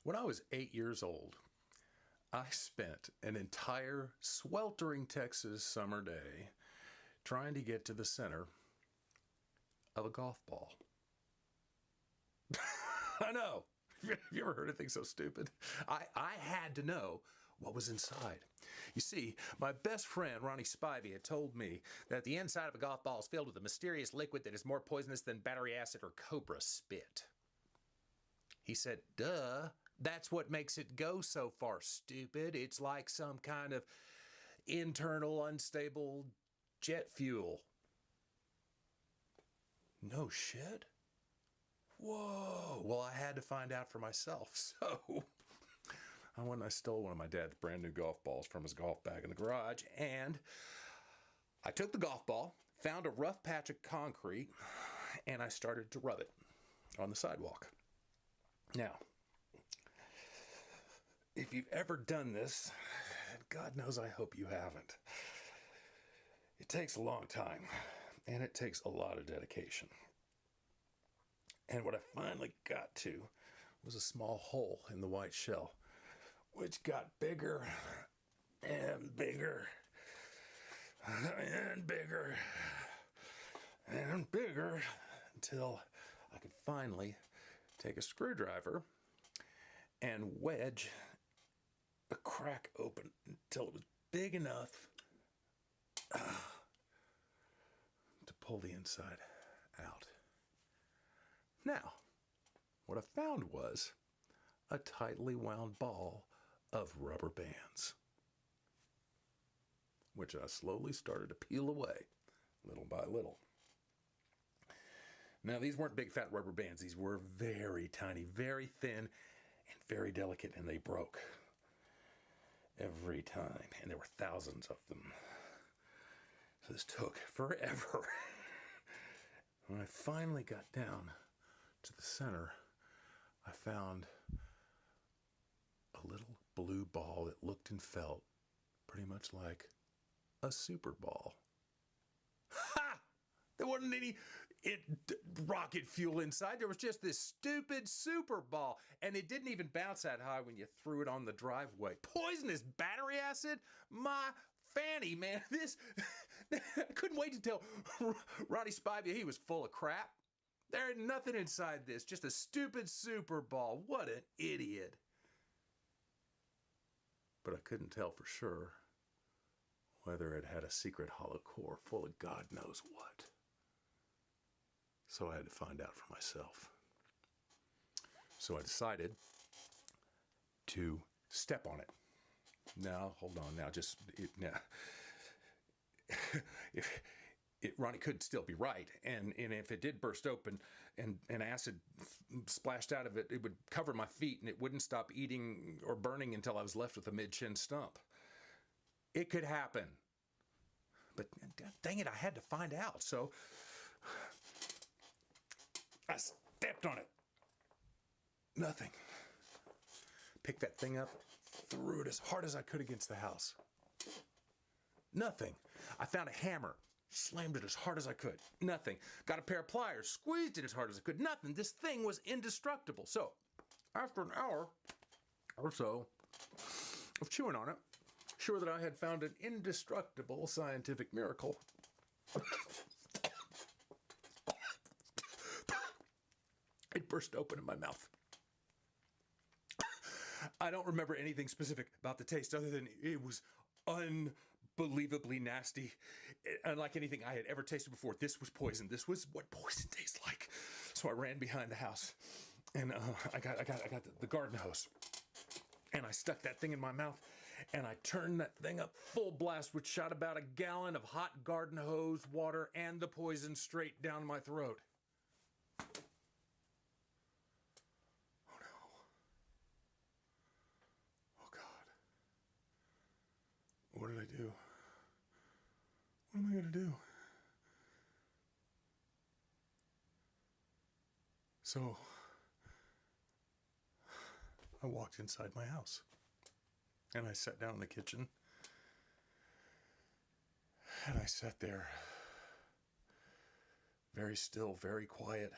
When I was 8 years old, I spent an entire sweltering Texas summer day trying to get to the center of a golf ball. I know. Have you ever heard anything so stupid? I had to know what was inside. You see, my best friend, Ronnie Spivey, had told me that the inside of a golf ball is filled with a mysterious liquid that is more poisonous than battery acid or cobra spit. He said, duh, that's what makes it go so far, stupid. It's like some kind of internal unstable jet fuel. No shit? Whoa. Well, I had to find out for myself. So I went and I stole one of my dad's brand new golf balls from his golf bag in the garage. And I took the golf ball, found a rough patch of concrete, and I started to rub it on the sidewalk. Now, if you've ever done this, God knows I hope you haven't, it takes a long time and it takes a lot of dedication. And what I finally got to was a small hole in the white shell, which got bigger and bigger and bigger and bigger until I could finally take a screwdriver and wedge a crack open until it was big enough to pull the inside out. Now, what I found was a tightly wound ball of rubber bands, which I slowly started to peel away, little by little. Now, these weren't big fat rubber bands. These were very tiny, very thin, and very delicate, and they broke every time. And there were thousands of them. So this took forever. When I finally got down to the center, I found a little blue ball that looked and felt pretty much like a super ball. Ha! There wasn't any rocket fuel inside. There was just this stupid super ball. And it didn't even bounce that high when you threw it on the driveway. Poisonous battery acid? My fanny, man. I couldn't wait to tell Ronnie Spivey he was full of crap. There ain't nothing inside this. Just a stupid super ball. What an idiot. But I couldn't tell for sure whether it had a secret hollow core full of God knows what. So I had to find out for myself. So I decided to step on it. Now, hold on. Now, Ronnie could still be right. And if it did burst open and acid splashed out of it, it would cover my feet and it wouldn't stop eating or burning until I was left with a mid-shin stump. It could happen. But dang it, I had to find out. So I stepped on it. Nothing. Picked that thing up, threw it as hard as I could against the house. Nothing. I found a hammer, slammed it as hard as I could. Nothing. Got a pair of pliers, squeezed it as hard as I could. Nothing. This thing was indestructible. So, after an hour or so of chewing on it, sure that I had found an indestructible scientific miracle, it burst open in my mouth. I don't remember anything specific about the taste other than it was unbelievably nasty. Unlike anything I had ever tasted before, this was poison. This was what poison tastes like. So I ran behind the house and I got the garden hose and I stuck that thing in my mouth and I turned that thing up full blast, which shot about a gallon of hot garden hose water and the poison straight down my throat. What did I do? What am I going to do? So, I walked inside my house. And I sat down in the kitchen. And I sat there, very still, very quiet,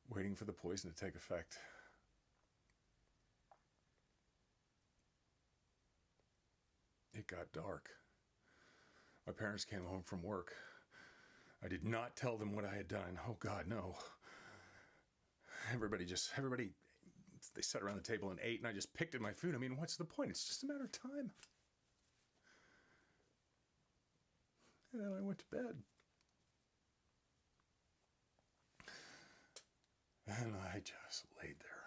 waiting for the poison to take effect. got dark. My parents came home from work. I did not tell them what I had done. Oh God, no. Everybody, they sat around the table and ate, and I just picked at my food. I mean, what's the point? It's just a matter of time. And then I went to bed. And I just laid there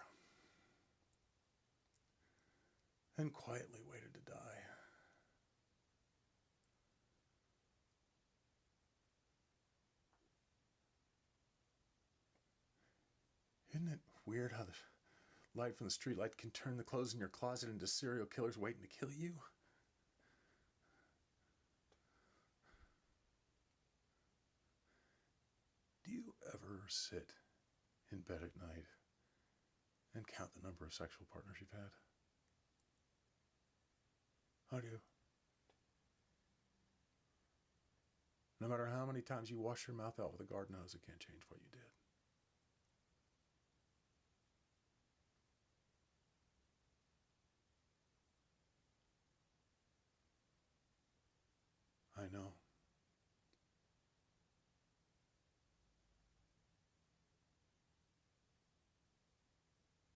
and quietly waited to die. Isn't it weird how the light from the street light can turn the clothes in your closet into serial killers waiting to kill you? Do you ever sit in bed at night and count the number of sexual partners you've had? I do. No matter how many times you wash your mouth out with a garden hose, it can't change what you did.